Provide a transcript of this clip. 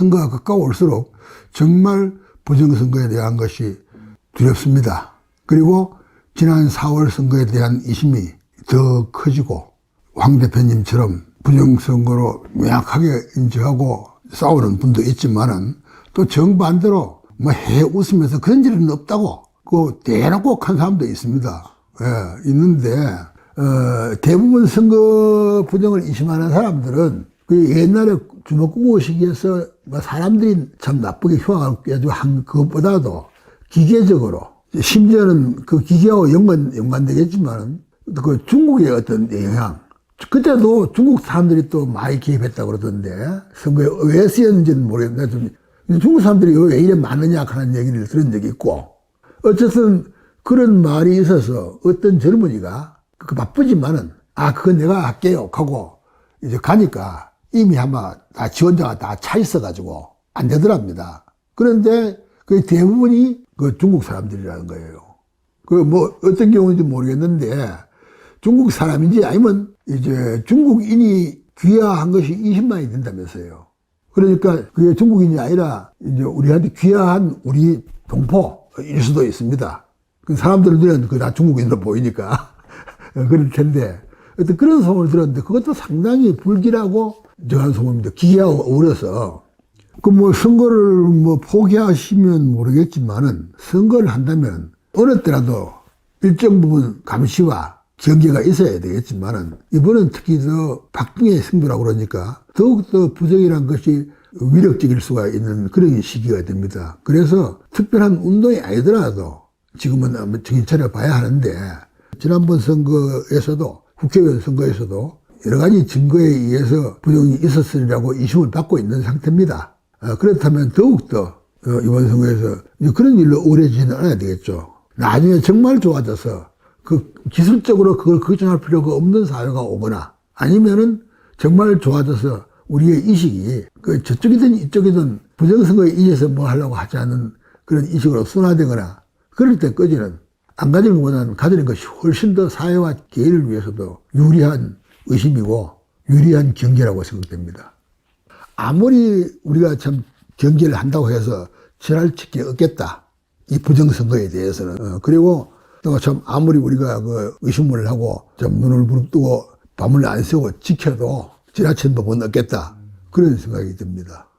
선거가 가까울수록 정말 부정선거에 대한 것이 두렵습니다. 그리고 지난 4월 선거에 대한 이심이 더 커지고 황 대표님처럼 부정선거로 명확하게 인정하고 싸우는 분도 있지만은 또 정반대로 뭐 웃으면서 그런 일은 없다고 그 대놓고 한 사람도 있습니다. 예, 있는데 대부분 선거 부정을 이심하는 사람들은 그 옛날에 주먹구구 시기에서 뭐 사람들이 참 나쁘게 흉악하게 한 그것보다도 기계적으로 심지어는 그 기계하고 연관되겠지만 그 중국의 어떤 영향 그때도 중국 사람들이 또 많이 개입했다고 그러던데 선거에 왜 쓰였는지는 모르겠는데 중국 사람들이 왜 이래 많으냐 하는 얘기를 들은 적이 있고 어쨌든 그런 말이 있어서 어떤 젊은이가 그 바쁘지만은 그건 내가 할게요 하고 이제 가니까 이미 아마 다 지원자가 다 차 있어가지고 안 되더랍니다. 그런데 그 대부분이 그 중국 사람들이라는 거예요. 그 뭐 어떤 경우인지 모르겠는데 중국 사람인지 아니면 이제 중국인이 귀화한 것이 20만이 된다면서요. 그러니까 그게 중국인이 아니라 이제 우리한테 귀화한 우리 동포일 수도 있습니다. 그 사람들 눈에는 그 다 중국인으로 보이니까 그럴 텐데 어떤 그런 소문을 들었는데 그것도 상당히 불길하고 저한 소문입니다. 기계하고 어울려서 그 뭐 선거를 뭐 포기하시면 모르겠지만은 선거를 한다면 어느 때라도 일정 부분 감시와 경계가 있어야 되겠지만은 이번은 특히 더 박빙의 승부라고 그러니까 더욱더 부정이란 것이 위력적일 수가 있는 그런 시기가 됩니다. 그래서 특별한 운동이 아니더라도 지금은 한번 정신 차려 봐야 하는데 지난번 선거에서도 국회의원 선거에서도 여러 가지 증거에 의해서 부정이 있었으리라고 이심을 받고 있는 상태입니다. 그렇다면 더욱더 이번 선거에서 그런 일로 오래지는 않아야 되겠죠. 나중에 정말 좋아져서 그 기술적으로 그걸 걱정할 필요가 없는 사회가 오거나 아니면은 정말 좋아져서 우리의 인식이 그 저쪽이든 이쪽이든 부정선거에 의해서 뭐 하려고 하지 않는 그런 인식으로 순화되거나 그럴 때까지는 안 가지는 것보다는 가지는 것이 훨씬 더 사회와 개인을 위해서도 유리한 의심이고 유리한 경계라고 생각됩니다. 아무리 우리가 참 경계를 한다고 해서 지랄칠 게 없겠다. 이 부정선거에 대해서는. 그리고 또 참 아무리 우리가 그 의심을 하고 좀 눈을 부릅뜨고 밤을 안 새고 지켜도 지나친 법은 없겠다. 그런 생각이 듭니다.